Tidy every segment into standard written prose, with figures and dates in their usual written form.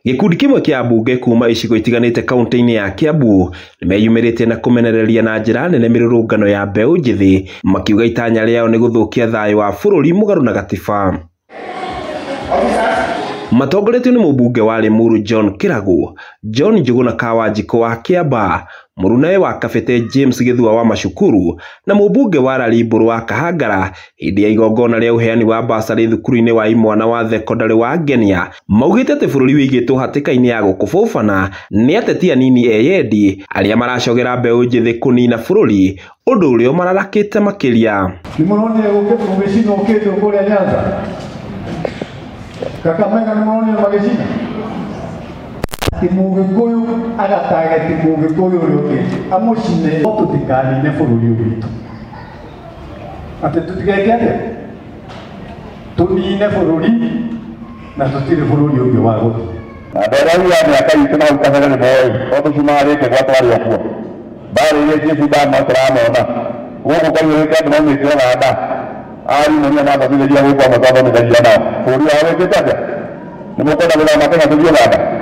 Gikundi kimwe kia ambunge kuma icigo itiganite kaunti-ini ya Kiambu nimeyumirite na kumenereria na njira nene mirurungano ya mbeu njithi makiuga itanya riao ni guthukia thayu wa bururi mugaru na gatiba. Matongoretio ni mubunge wa Limuru John Kiragu, John Njuguna Kawanjiko wa Kiamba, Murunae wa Kabete James Githua wa Mashukuru na mubunge wa Rarimburu wa Kahangara hindi ya igongona ria uheani wa basari thukuru-ini wa imwana wa thekondarĩ wa Ngenia maugite ati bururi wigitwo hatĩka-inĩ ya gukubũbana ni ateti anini eyendi aria maracogera mbeu njithi kunina bururi undu uria mararakite makiria. Nimuone ugecina ukite kuria Nyanza Kakamega nimuone magecina Timugikuyu agataga timugikuyu uyu amucine tutikani ne bururi witu ate tutigeke ate tunine bururi na tutire bururi ungi wa guthi Adarawi ya miaka itu na ukasana ni boy oto shumare ke gwatwari okuo bari ye jesu da matrama ona wogo kwa yeka na mwe tira ada ari munya na ba bile ya wogo kwa mababa ni dalia na bururi awe ketaja nimokona bila makana tujio ada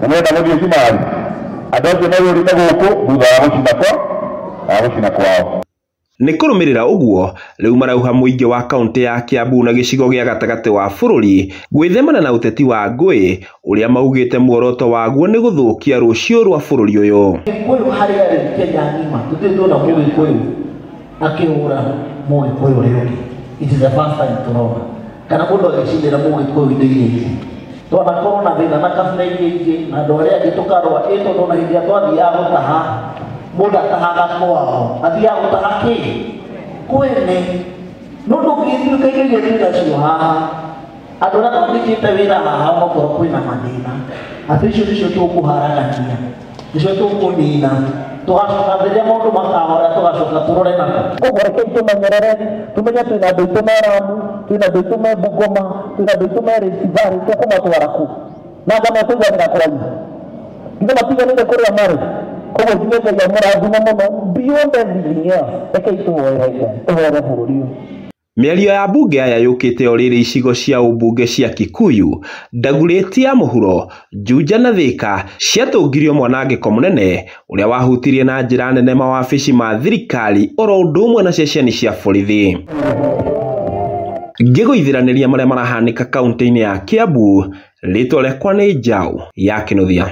Namenda mudi yeshimari. Adoje na yuri na guku thutha wa gucina kwao. Ni kurumirira uguo riu marauha muingi wa kaunti ya Kiambu na gicigo gia gatagati wa bururi gwithemana na uteti wa ngui uria maugite muoroto waguo ni guthukia rucio rwa bururi uyu. Kuyu hari ari Kenya ngima tutendo na kuyu akiura kuyu leo. It is the first time tunaona kana mundu agicindira kuyu ndigiri twana korona thina na kabla ingi na ndore agitukarwa ito ndona hindi atwathi ya gutaha muda tahaga kwao athia gutaha ki kwene nundu kitu kaige githira cio haha andu na twandikite wira haha mokoro kwina mathina aticio nicio tukuharagania nicio tukunina tugacoka rĩrĩa maũndũ makahora tugacoka turore nako koguo reke tumenyerere tumenye twina andũ aitũ me Ramu twina andũ aitũ me Bungoma twina andũ aitũ me Rift Valley tũkũmatwara ku na ngama tũiganĩra kũraihu ithe matiganĩire kũrĩa marĩ koguo nginya mũrathima mũno beyond everything else reke tũhoere bũrũri ũyũ. Miario ya bunge aya yukite o riri icigo cia ubunge cia Kikuyu, Ndagurĩti ya Mũhuro, Juja na Thika ciatungirio mwanangĩko mũnene uria wahutirie na njira nene mawabici ma thirikari oro ũndũ ũmwe na ceceni cia borithi. Ngĩgũithĩranĩria maria marahanĩka kaunti-inĩ ya Kiambu, rĩtwa rĩakwa nĩ Njau ya Kĩnuthia.